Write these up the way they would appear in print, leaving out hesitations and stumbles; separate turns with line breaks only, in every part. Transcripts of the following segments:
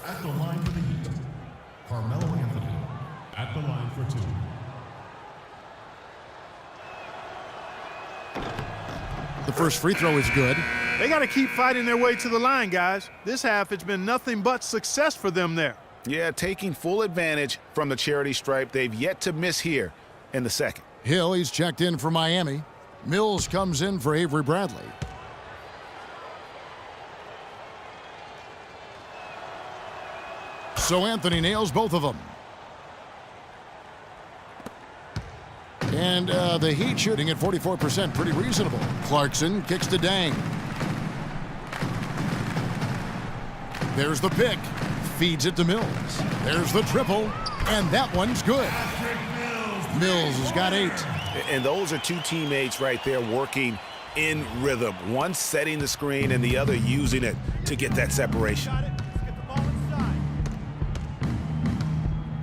At the line for the Heat, Carmelo Anthony. At the line for 2.
The first free throw is good.
They got to keep fighting their way to the line, guys. This half, it's been nothing but success for them there.
Yeah, taking full advantage from the charity stripe. They've yet to miss here in the second.
Hill, he's checked in for Miami. Mills comes in for Avery Bradley. So Anthony nails both of them. And the Heat shooting at 44%, pretty reasonable. Clarkson kicks to Dang. There's the pick. Feeds it to Mills. There's the triple. And that one's good. Mills has got 8.
And those are two teammates right there working in rhythm. One setting the screen and the other using it to get that separation.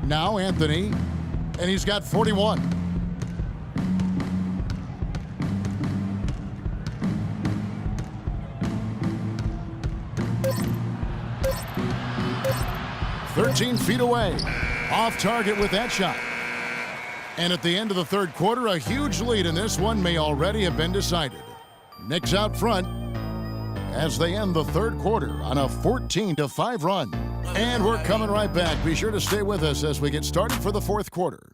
Now Anthony, and he's got 41. "13 feet away." Off target with that shot. And at the end of the third quarter, a huge lead in this one may already have been decided. Knicks out front as they end the third quarter on a 14-5 run. And we're coming right back. Be sure to stay with us as we get started for the fourth quarter.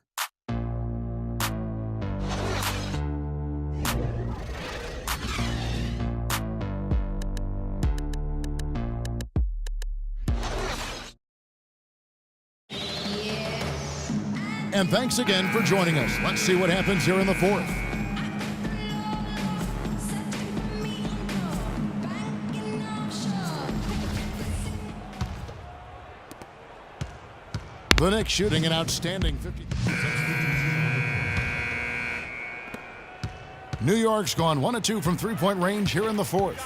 And thanks again for joining us. Let's see what happens here in the fourth. The Knicks shooting an outstanding 50. New York's gone 1 of 2 from three-point range here in the fourth.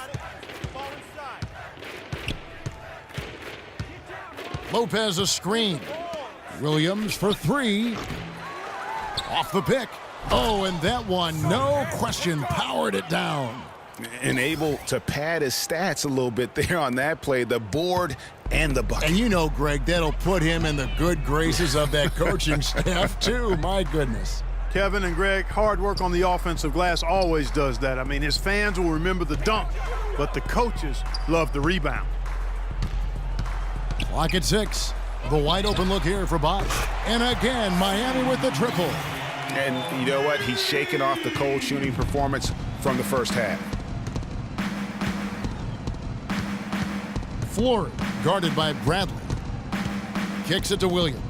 Lopez a screen. Williams for 3. Off the pick. Oh, and that one, no question, powered it down.
And able to pad his stats a little bit there on that play, the board and the bucket.
And you know, Greg, that'll put him in the good graces of that coaching staff, too. My goodness.
Kevin and Greg, hard work on the offensive glass always does that. I mean, his fans will remember the dunk, but the coaches love the rebound.
Clock at 6. The wide open look here for Bosch. And again, Miami with the triple.
And you know what? He's shaking off the cold shooting performance from the first half.
Flory, guarded by Bradley. Kicks it to Williams.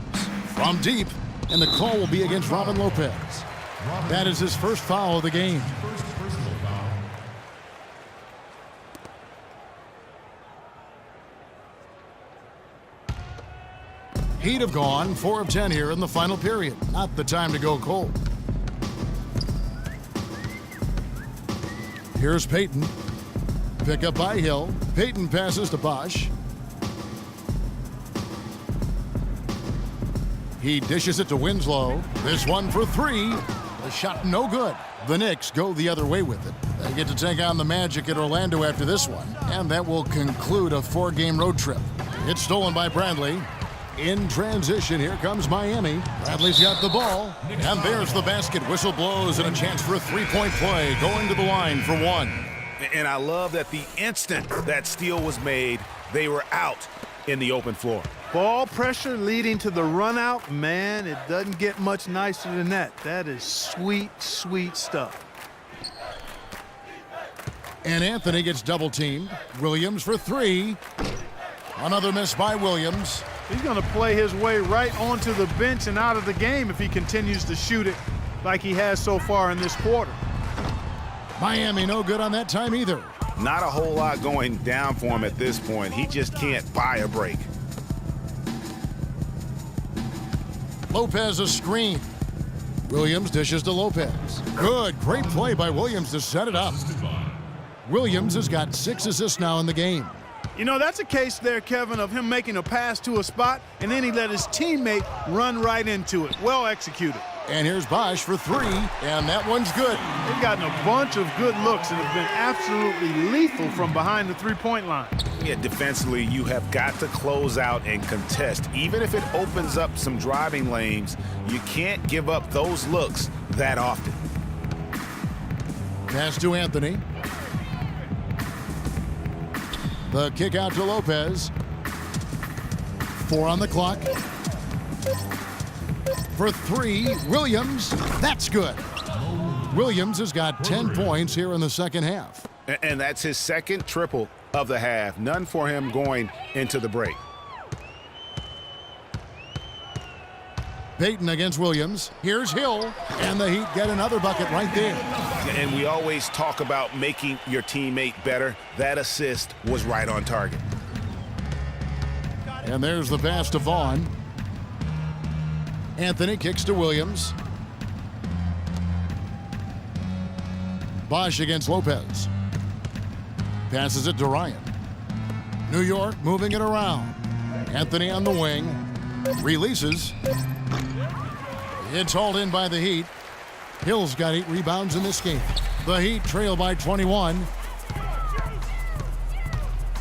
From deep, and the call will be against Robin Lopez. That is his first foul of the game. Heat have gone 4 of 10 here in the final period. Not the time to go cold. Here's Payton. Pick up by Hill. Payton passes to Bosch. He dishes it to Winslow. This one for 3. The shot no good. The Knicks go the other way with it. They get to take on the Magic at Orlando after this one. And that will conclude a 4-game road trip. It's stolen by Bradley. In transition, here comes Miami. Bradley's got the ball. And there's the basket. Whistle blows and a chance for a 3-point play. Going to the line for 1.
And I love that the instant that steal was made, they were out in the open floor.
Ball pressure leading to the run out. Man, it doesn't get much nicer than that. That is sweet, sweet stuff.
And Anthony gets double teamed. Williams for 3. Another miss by Williams.
He's going to play his way right onto the bench and out of the game if he continues to shoot it like he has so far in this quarter.
Miami no good on that time either.
Not a whole lot going down for him at this point. He just can't buy a break.
Lopez a screen. Williams dishes to Lopez. Good, great play by Williams to set it up. Williams has got 6 assists now in the game.
You know, that's a case there, Kevin, of him making a pass to a spot, and then he let his teammate run right into it. Well executed.
And here's Bosch for three, and that one's good.
They've gotten a bunch of good looks and have been absolutely lethal from behind the three-point line.
Yeah, defensively, you have got to close out and contest. Even if it opens up some driving lanes, you can't give up those looks that often.
Pass to Anthony. The kick out to Lopez. 4 on the clock. For three, Williams. That's good. Williams has got 10 points here in the second half.
And that's his second triple of the half. None for him going into the break.
Payton against Williams. Here's Hill, and the Heat get another bucket right there.
And we always talk about making your teammate better. That assist was right on target.
And there's the pass to Vaughn. Anthony kicks to Williams. Bosch against Lopez. Passes it to Ryan. New York moving it around. Anthony on the wing. Releases. It's hauled in by the Heat. Hill's got 8 rebounds in this game. The Heat trail by 21.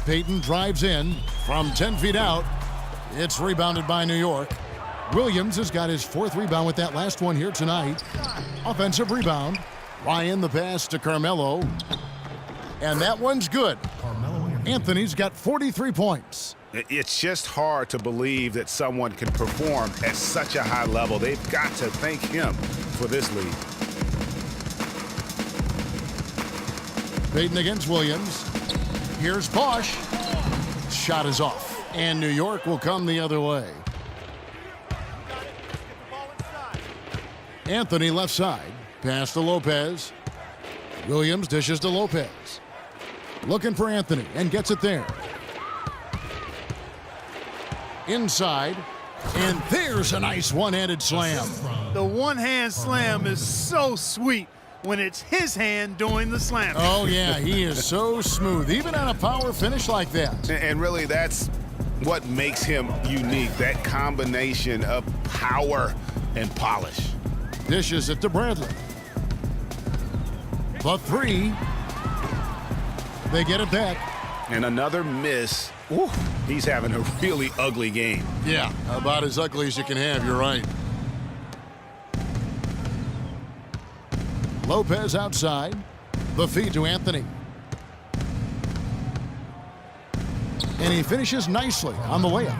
Payton drives in from 10 feet out. It's rebounded by New York. Williams has got his 4th rebound with that last one here tonight. Offensive rebound. Ryan the pass to Carmelo. And that one's good. Anthony's got 43 points.
It's just hard to believe that someone can perform at such a high level. They've got to thank him for this lead.
Payton against Williams. Here's Bosch. Shot is off. And New York will come the other way. Anthony left side. Pass to Lopez. Williams dishes to Lopez. Looking for Anthony and gets it there. Inside. And there's a nice one-handed slam.
The one-hand slam is so sweet when it's his hand doing the slam.
Oh, yeah, he is so smooth, even on a power finish like that.
And really, that's what makes him unique, that combination of power and polish.
Dishes it to Bradley. The three. They get it back.
And another miss. Ooh, he's having a really ugly game.
Yeah, about as ugly as you can have, you're right. Lopez outside. The feed to Anthony. And he finishes nicely on the layup.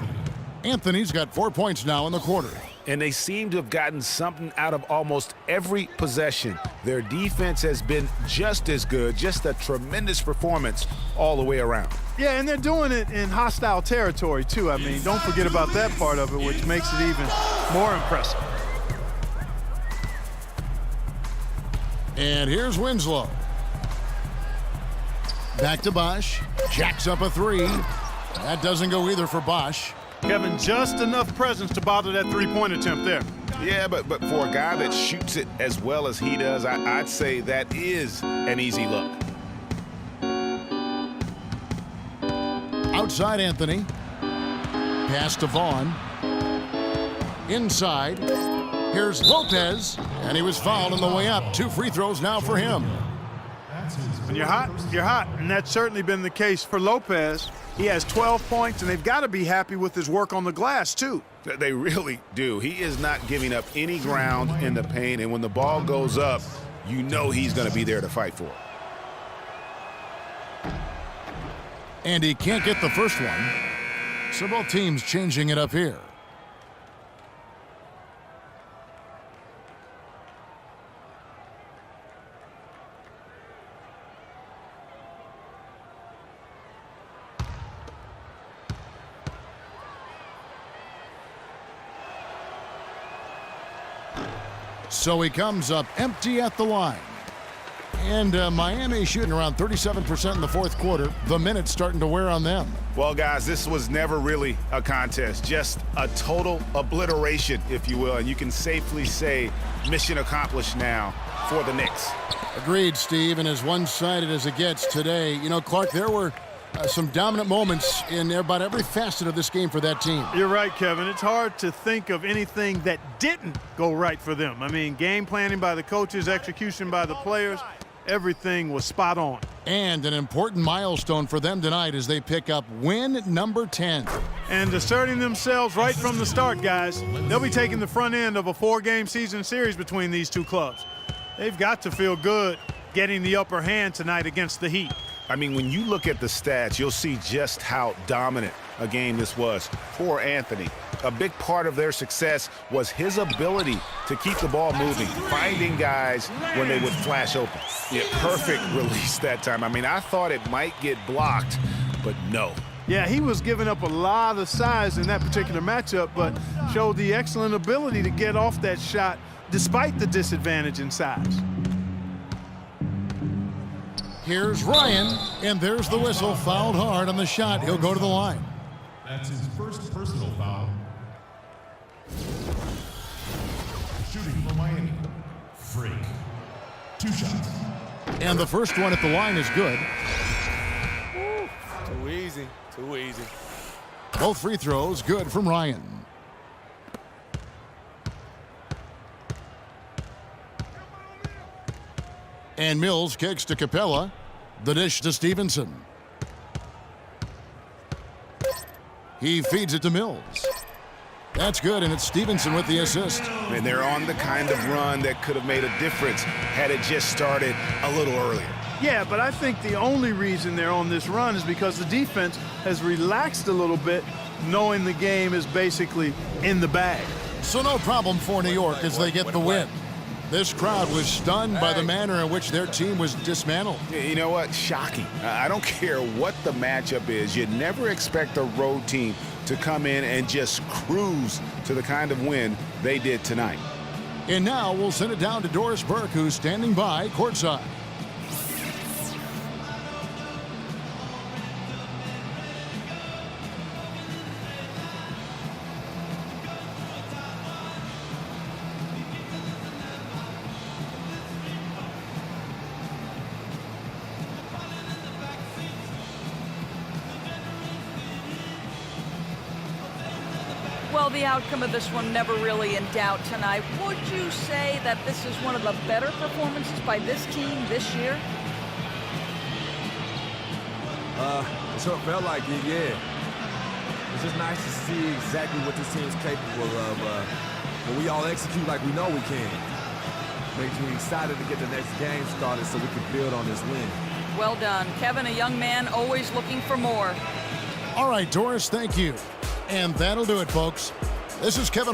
Anthony's got 4 points now in the quarter.
And they seem to have gotten something out of almost every possession. Their defense has been just as good, just a tremendous performance all the way around.
Yeah, and they're doing it in hostile territory, too. I mean, don't forget about that part of it, which makes it even more impressive.
And here's Winslow. Back to Bosch. Jacks up a three. That doesn't go either for Bosch.
Kevin, just enough presence to bother that three-point attempt there.
Yeah, but for a guy that shoots it as well as he does, I'd say that is an easy look.
Outside Anthony. Pass to Vaughn. Inside. Here's Lopez. And he was fouled on the way up. 2 free throws now for him.
When you're hot, you're hot. And that's certainly been the case for Lopez. He has 12 points, and they've got to be happy with his work on the glass, too.
They really do. He is not giving up any ground in the paint, and when the ball goes up, you know he's going to be there to fight for it.
And he can't get the first one. So both teams changing it up here. So he comes up empty at the line. And Miami shooting around 37% in the fourth quarter. The minutes starting to wear on them.
Well, guys, this was never really a contest. Just a total obliteration, if you will. And you can safely say mission accomplished now for the Knicks.
Agreed, Steve. And as one-sided as it gets today, you know, Clark, there were Some dominant moments in about every facet of this game for that team.
You're right, Kevin. It's hard to think of anything that didn't go right for them. I mean, game planning by the coaches, execution by the players, everything was spot on.
And an important milestone for them tonight as they pick up win number 10.
And asserting themselves right from the start, guys. They'll be taking the front end of a 4-game season series between these two clubs. They've got to feel good getting the upper hand tonight against the Heat.
I mean, when you look at the stats, you'll see just how dominant a game this was for Anthony. A big part of their success was his ability to keep the ball moving, finding guys when they would flash open. Yeah, perfect release that time. I mean, I thought it might get blocked, but no.
Yeah, he was giving up a lot of size in that particular matchup, but showed the excellent ability to get off that shot despite the disadvantage in size.
Here's Ryan, and there's the whistle. Fouled hard on the shot. He'll go to the line.
That's his first personal foul. Shooting for Miami. Freak. 2 shots.
And the first one at the line is good.
Too easy. Too easy.
Both free throws good from Ryan. And Mills kicks to Capella. The dish to Stevenson. He feeds it to Mills. That's good, and it's Stevenson with the assist.
And they're on the kind of run that could have made a difference had it just started a little earlier.
Yeah, but I think the only reason they're on this run is because the defense has relaxed a little bit, knowing the game is basically in the bag.
So no problem for New York as they get the win. This crowd was stunned by the manner in which their team was dismantled.
You know what? Shocking. I don't care what the matchup is. You never expect a road team to come in and just cruise to the kind of win they did tonight.
And now we'll send it down to Doris Burke, who's standing by courtside.
Well, the outcome of this one never really in doubt tonight. Would you say that this is one of the better performances by this team this year?
It sure felt like it, yeah. It's just nice to see exactly what this team's capable of when we all execute like we know we can. Makes me excited to get the next game started so we can build on this win.
Well done. Kevin, a young man, always looking for more.
All right, Doris, thank you. And that'll do it, folks. This is Kevin.